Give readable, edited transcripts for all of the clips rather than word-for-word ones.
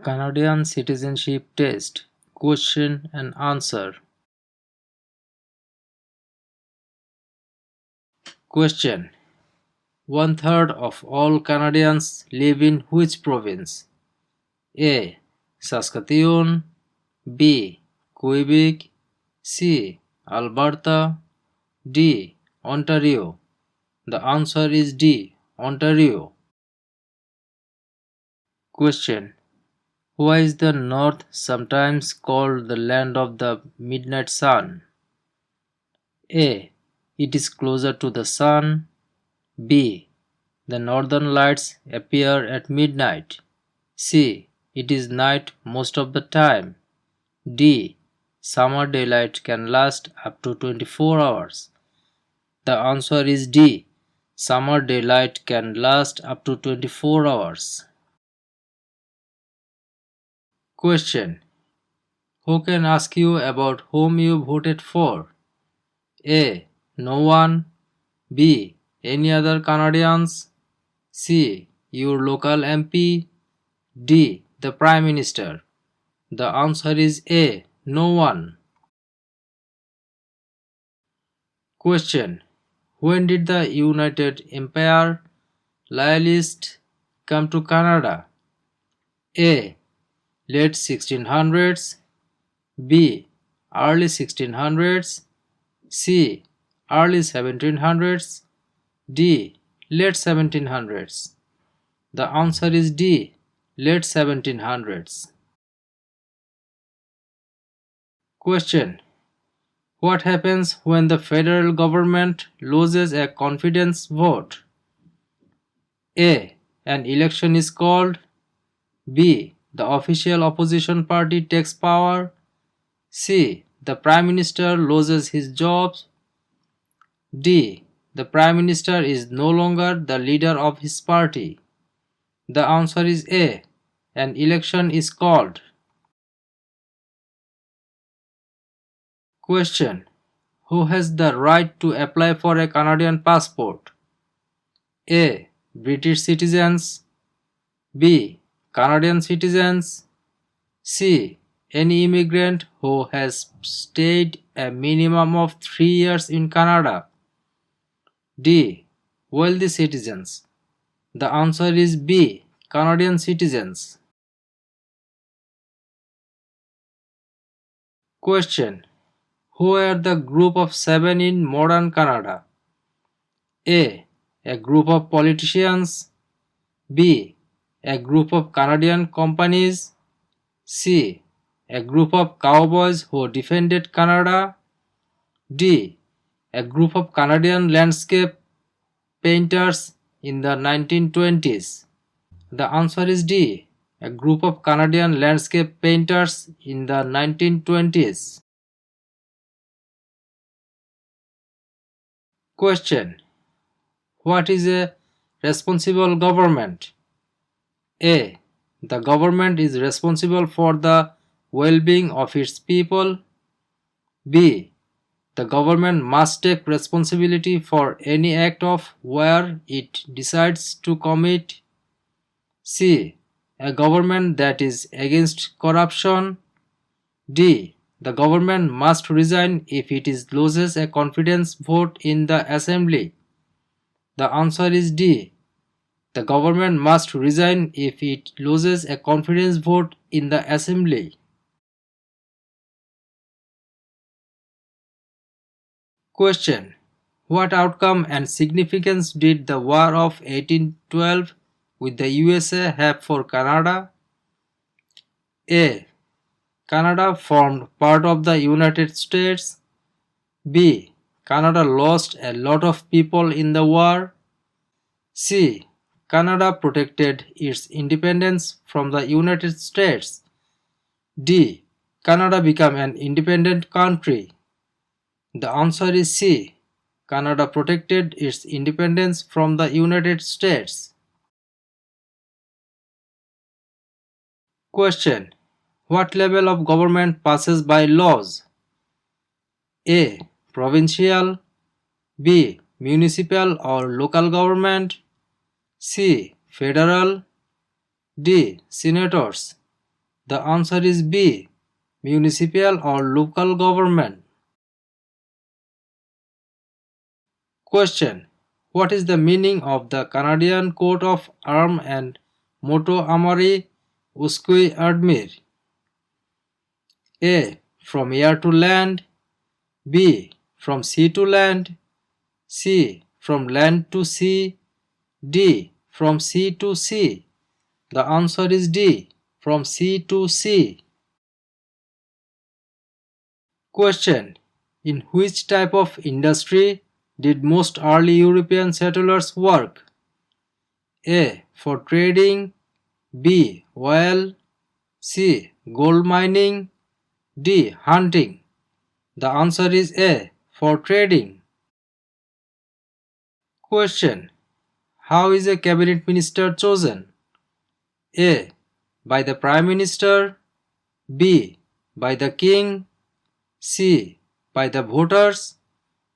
Canadian Citizenship Test Question and Answer. Question: one-third of all Canadians live in which province? A. Saskatchewan, B. Quebec, C. Alberta, D. Ontario. The answer is D. Ontario. Question: why is the North sometimes called the land of the midnight sun? A. It is closer to the sun. B. The northern lights appear at midnight. C. It is night most of the time. D. Summer daylight can last up to 24 hours. The answer is D. Summer daylight can last up to 24 hours. Question: who can ask you about whom you voted for? A. No one. B. Any other Canadians. C. Your local MP. D. The Prime Minister. The answer is A. No one. Question: when did the United Empire Loyalists come to Canada? A. Late 1600s. B. Early 1600s. C. Early 1700s. D. Late 1700s. The answer is D. Late 1700s. Question: what happens when the federal government loses a confidence vote? A. An election is called. B. The official opposition party takes power. C. The Prime Minister loses his job. D. The Prime Minister is no longer the leader of his party. The answer is A. An election is called. Question: who has the right to apply for a Canadian passport? A. British citizens. B. Canadian citizens. C. Any immigrant who has stayed a minimum of 3 years in Canada. D. Wealthy citizens. The answer is B. Canadian citizens. Question: who are the group of 7 in modern Canada? A. A group of politicians. B. A group of Canadian companies. C. A group of cowboys who defended Canada. D. A group of Canadian landscape painters in the 1920s. The answer is D. A group of Canadian landscape painters in the 1920s. Question: what is a responsible government? A. The government is responsible for the well-being of its people. B. The government must take responsibility for any act of where it decides to commit. C. A government that is against corruption. D. The government must resign if it loses a confidence vote in the assembly. The answer is D. The government must resign if it loses a confidence vote in the assembly. Question: what outcome and significance did the War of 1812 with the USA have for Canada? A. Canada formed part of the United States. B. Canada lost a lot of people in the war. C. Canada protected its independence from the United States. D. Canada became an independent country. The answer is C. Canada protected its independence from the United States. Question: what level of government passes by laws? A. Provincial. B. Municipal or local government. C. Federal. D. Senators. The answer is B. Municipal or local government. Question. What is the meaning of the Canadian coat of arms and motto Amari Usque Admire? A. From air to land. B. From sea to land. C. From land to sea. D. From sea to sea. The answer is D. From sea to sea. Question. In which type of industry did most early European settlers work? A. For trading. B. Oil. C. Gold mining. D. Hunting. The answer is A. For trading. Question. How is a cabinet minister chosen? A. By the Prime Minister. B. By the King. C. By the voters.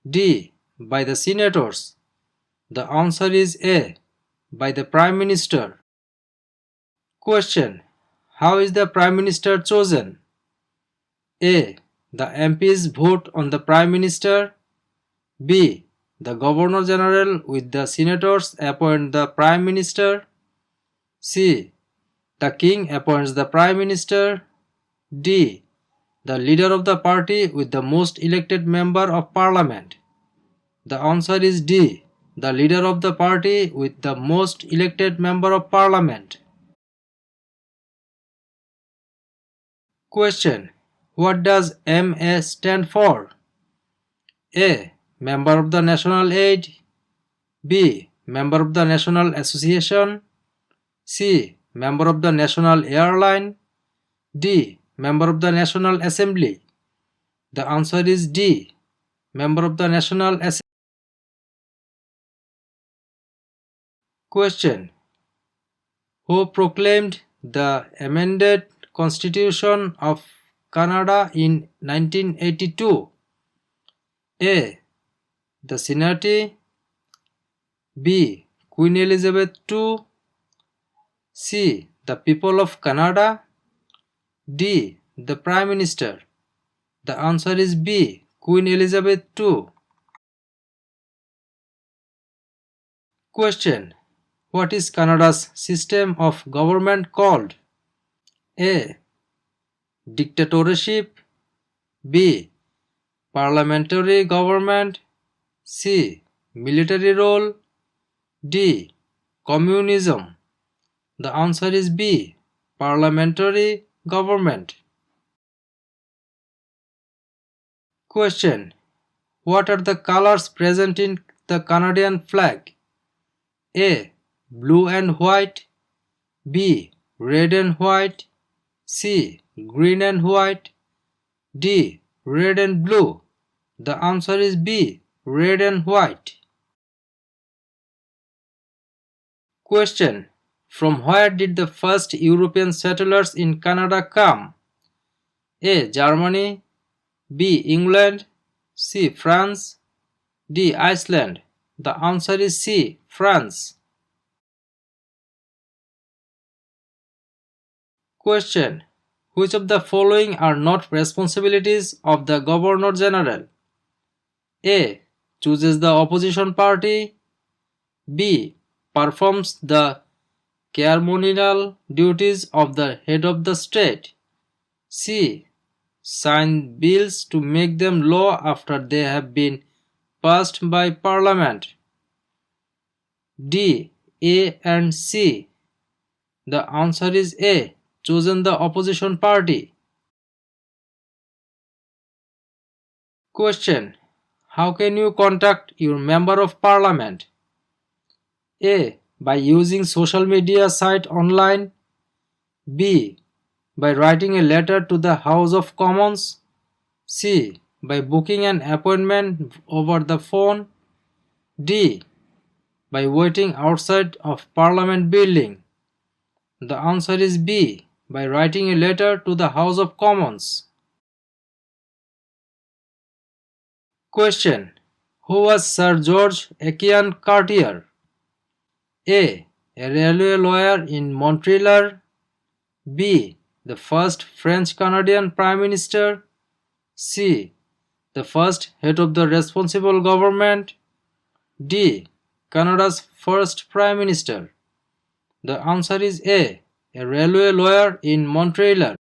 D. By the senators. The answer is A. By the Prime Minister. Question. How is the Prime Minister chosen? A. The MPs vote on the Prime Minister. B. The Governor General with the senators appoint the Prime Minister. C. The King appoints the Prime Minister. D. The leader of the party with the most elected member of Parliament. The answer is D. The leader of the party with the most elected member of Parliament. Question. What does MA stand for? A. Member of the National Aid. B. Member of the National Association. C. Member of the National Airline. D. Member of the National Assembly. The answer is D. Member of the National Assembly. Question. Who proclaimed the amended Constitution of Canada in 1982? A. The Senate. B. Queen Elizabeth II. C. The people of Canada. D. The Prime Minister. The answer is B. Queen Elizabeth II. Question. What is Canada's system of government called? A. Dictatorship. B. Parliamentary government. C. Military rule. D. Communism. The answer is B. Parliamentary government. Question. What are the colors present in the Canadian flag? A. Blue and white. B. Red and white. C. Green and white. D. Red and blue. The answer is B. Red and white. Question. From where did the first European settlers in Canada come? A. Germany. B. England. C. France. D. Iceland. The answer is C. France. Question. Which of the following are not responsibilities of the Governor General? A. Chooses the opposition party. B. Performs the ceremonial duties of the head of the state. C. Signs bills to make them law after they have been passed by Parliament. D. A and C. The answer is A. Chosen the opposition party. Question. How can you contact your member of Parliament? A. By using social media site online. B. By writing a letter to the House of Commons. C. By booking an appointment over the phone. D. By waiting outside of Parliament building. The answer is B. By writing a letter to the House of Commons. Question. Who was Sir George Aitken Cartier? A. A railway lawyer in Montreal. B. the first French Canadian Prime Minister? C. The first head of the responsible government? D. Canada's first Prime Minister? The answer is A. A railway lawyer in Montreal.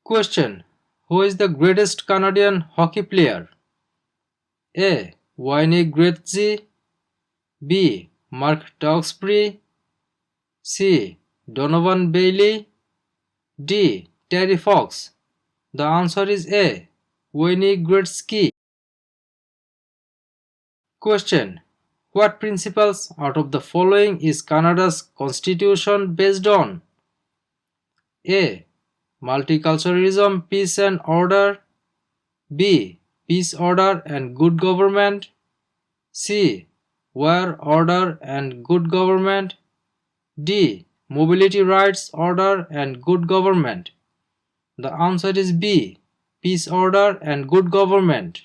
Question. Who is the greatest Canadian hockey player? A. Wayne Gretzky. B. Mark Tewksbury. C. Donovan Bailey. D. Terry Fox. The answer is A. Wayne Gretzky. Question. What principles out of the following is Canada's constitution based on? A. Multiculturalism, peace and order. B. Peace, order and good government. C. War, order and good government. D. Mobility rights, order and good government. The answer is B. Peace, order and good government.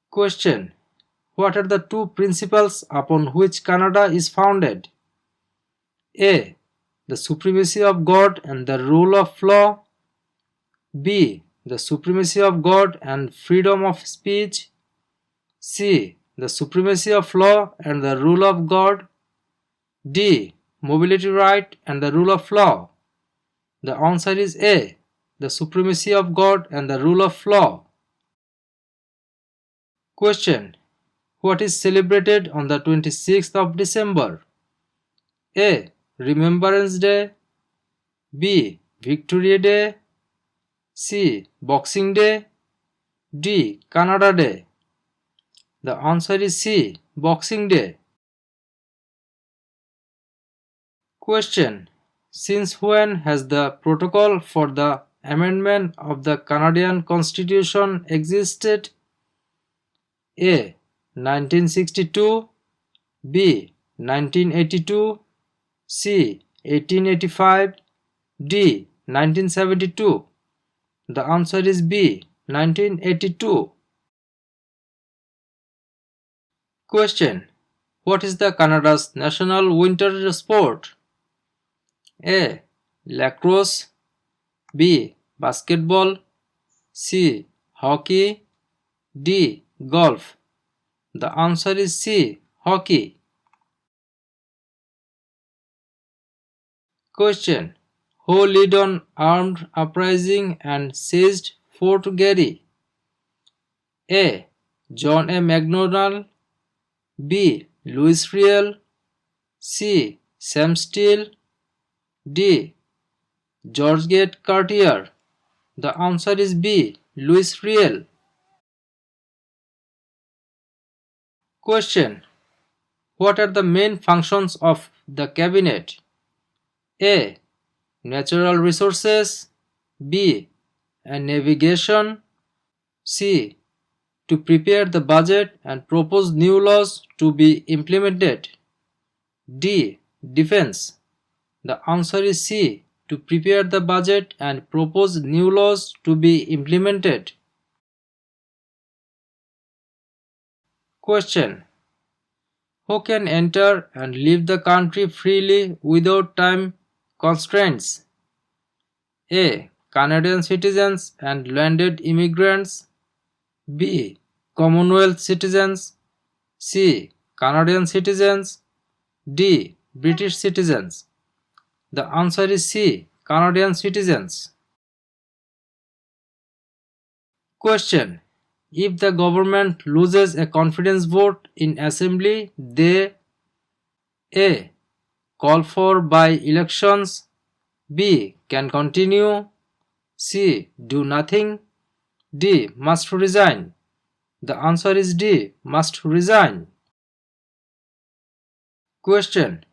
Question. What are the two principles upon which Canada is founded? A. The supremacy of God and the rule of law. B. The supremacy of God and freedom of speech. C. The supremacy of law and the rule of God. D. Mobility right and the rule of law. The answer is A. The supremacy of God and the rule of law. Question. What is celebrated on the 26th of December? A. Remembrance Day. B. Victory Day. C. Boxing Day. D. Canada Day. The answer is C. Boxing Day. Question. Since when has the protocol for the amendment of the Canadian Constitution existed? A. 1962. B. 1982. C. 1885. D. 1972. The answer is B. 1982. Question. What is the Canada's national winter sport? A. Lacrosse. B. Basketball. C. Hockey. D. Golf. The answer is C. Hockey. Question. Who led on armed uprising and seized Fort Garry? A. John A. Macdonald. B. Louis Riel. C. Sam Steele. D. George Gate Cartier. The answer is B. Louis Riel. Question. What are the main functions of the cabinet? A. Natural resources. B. Navigation. C. To prepare the budget and propose new laws to be implemented. D. Defense. The answer is C. To prepare the budget and propose new laws to be implemented. Question. Who can enter and leave the country freely without time constraints? A. Canadian citizens and landed immigrants. B. Commonwealth citizens. C. Canadian citizens. D. British citizens. The answer is C. Canadian citizens. Question. If the government loses a confidence vote in assembly, they A. Call for by-elections. B. Can continue. C. Do nothing. D. Must resign. The answer is D. Must resign. Question.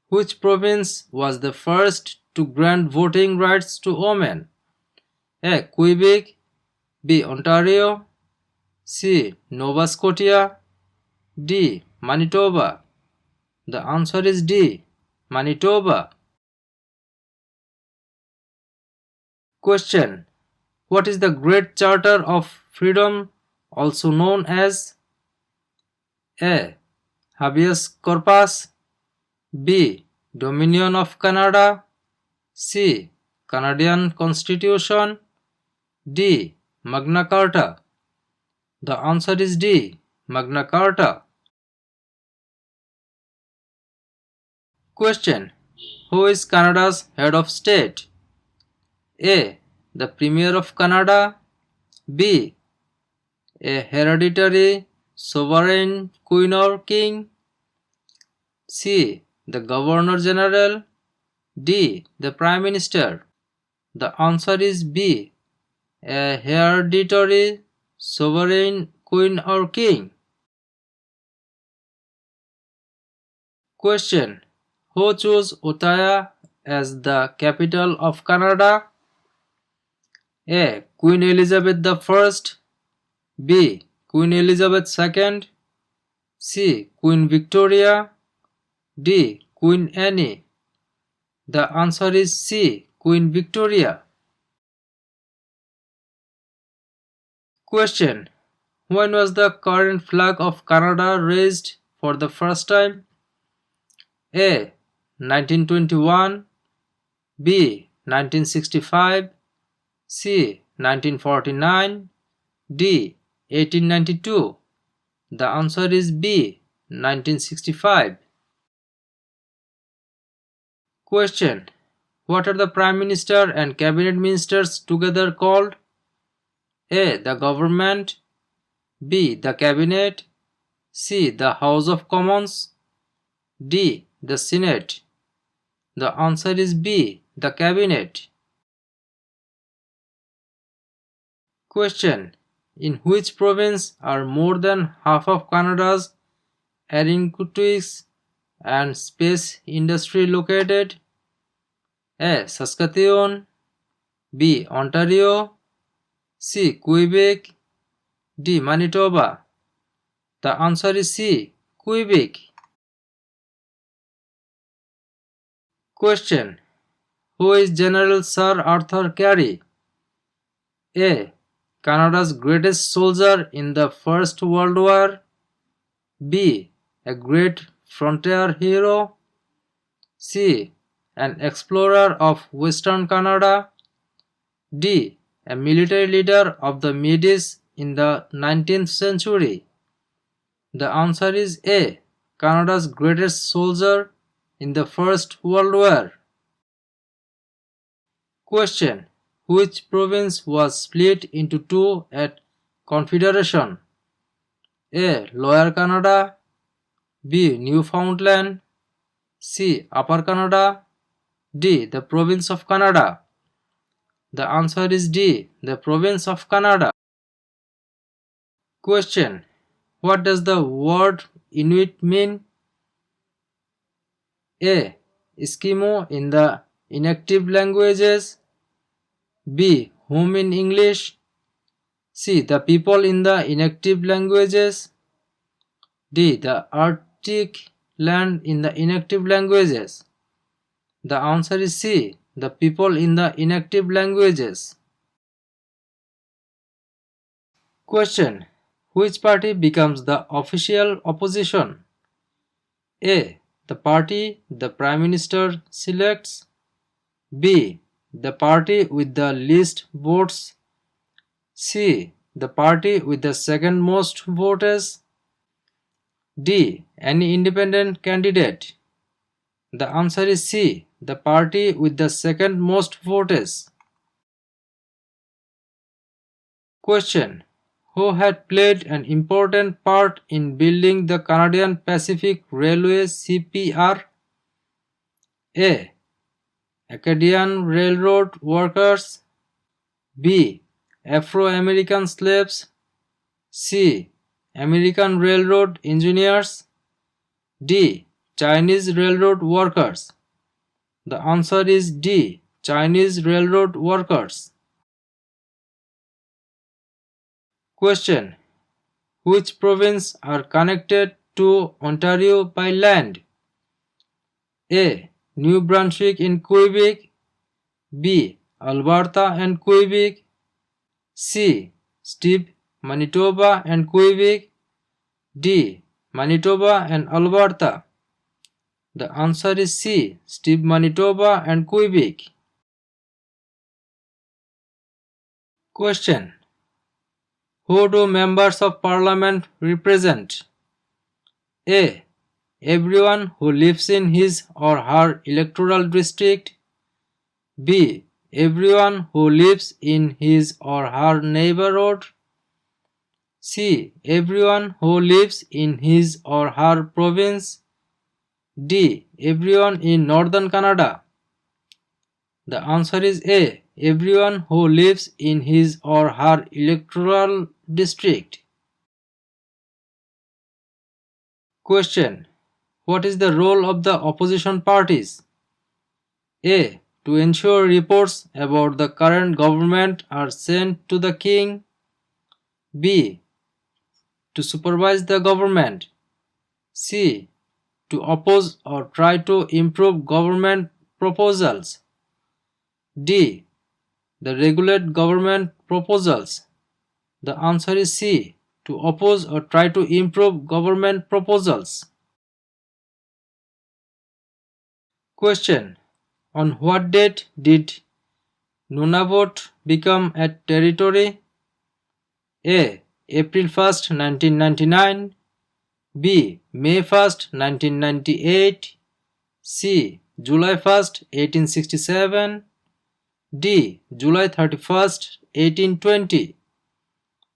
Which province was the first to grant voting rights to women? A. Quebec. B. Ontario. C. Nova Scotia. D. Manitoba. The answer is D. Manitoba. Question. What is the Great Charter of Freedom also known as? A. Habeas corpus. B. Dominion of Canada, C. Canadian Constitution, D. Magna Carta. The answer is D. Magna Carta. Question. Who is Canada's head of state? A. The Premier of Canada, B. A hereditary sovereign queen or king, C. The Governor General, D. The Prime Minister. The answer is B. A hereditary sovereign queen or king. Question. Who chose Ottawa as the capital of Canada? A. Queen Elizabeth I, B. Queen Elizabeth II, C. Queen Victoria, D. Queen Anne. The answer is C. Queen Victoria. Question. When was the current flag of Canada raised for the first time? A. 1921, B. 1965, C. 1949, D. 1892. The answer is B. 1965. Question. What are the Prime Minister and Cabinet Ministers together called? A. The Government, B. The Cabinet, C. The House of Commons, D. The Senate. The answer is B. The Cabinet. Question. In which province are more than half of Canada's aeronautics and space industry located? A. Saskatchewan, B. Ontario, C. Quebec, D. Manitoba. The answer is C. Quebec. Question. Who is General Sir Arthur Carey? A. Canada's greatest soldier in the First World War, B. A great frontier hero, C. An explorer of Western Canada, D. A military leader of the Medes in the 19th century. The answer is A. Canada's greatest soldier in the First World War. Question. Which province was split into two at Confederation? A. Lower Canada, B. Newfoundland, C. Upper Canada, D. The Province of Canada. The answer is D. The Province of Canada. Question. What does the word Inuit mean? A. Eskimo in the inactive languages, B. Whom in English, C. The people in the inactive languages, D. The Arctic land in the inactive languages. The answer is C. The people in the inactive languages. Question. Which party becomes the official opposition? A. The party the Prime Minister selects, B. The party with the least votes, C. The party with the second most votes, D. Any independent candidate. The answer is C. The party with the second most votes. Question. Who had played an important part in building the Canadian Pacific Railway CPR? A. Acadian Railroad workers, B. Afro-American slaves, C. American Railroad engineers, D. Chinese Railroad workers. The answer is D. Chinese Railroad workers. Question. Which province are connected to Ontario by land? A. New Brunswick and Quebec, B. Alberta and Quebec, C. Steve, Manitoba and Quebec, D. Manitoba and Alberta. The answer is C. Steve, Manitoba and Quebec. Question. Who do members of parliament represent? A. Everyone who lives in his or her electoral district. B. Everyone who lives in his or her neighborhood. C. Everyone who lives in his or her province. D. Everyone in northern Canada. The answer is A. Everyone who lives in his or her electoral district. Question. What is the role of the opposition parties? A. To ensure reports about the current government are sent to the king. B. To supervise the government. C. To oppose or try to improve government proposals. D. The regulate government proposals. The answer is C. To oppose or try to improve government proposals. Question. On what date did Nunavut become a territory? A. April 1st, 1999. B. May 1st, 1998. C. July 1st, 1867. D. July 31st, 1820.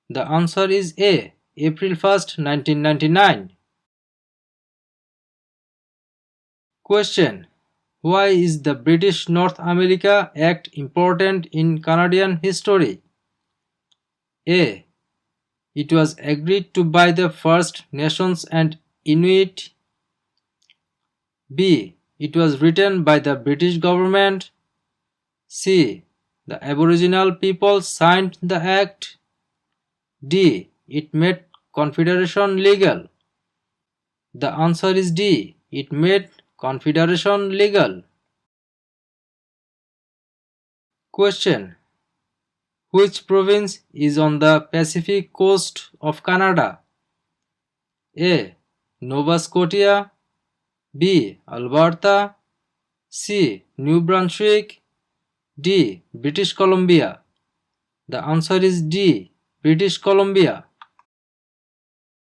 The answer is A. April 1st, 1999. Question. Why is the British North America Act important in Canadian history? A. It was agreed to by the First Nations and Inuit. B. It was written by the British government. C. The Aboriginal people signed the act. D. It made Confederation legal. The answer is D. It made Confederation legal. Question. Which province is on the Pacific coast of Canada? A. Nova Scotia. B. Alberta. C. New Brunswick. D. British Columbia. The answer is D. British Columbia.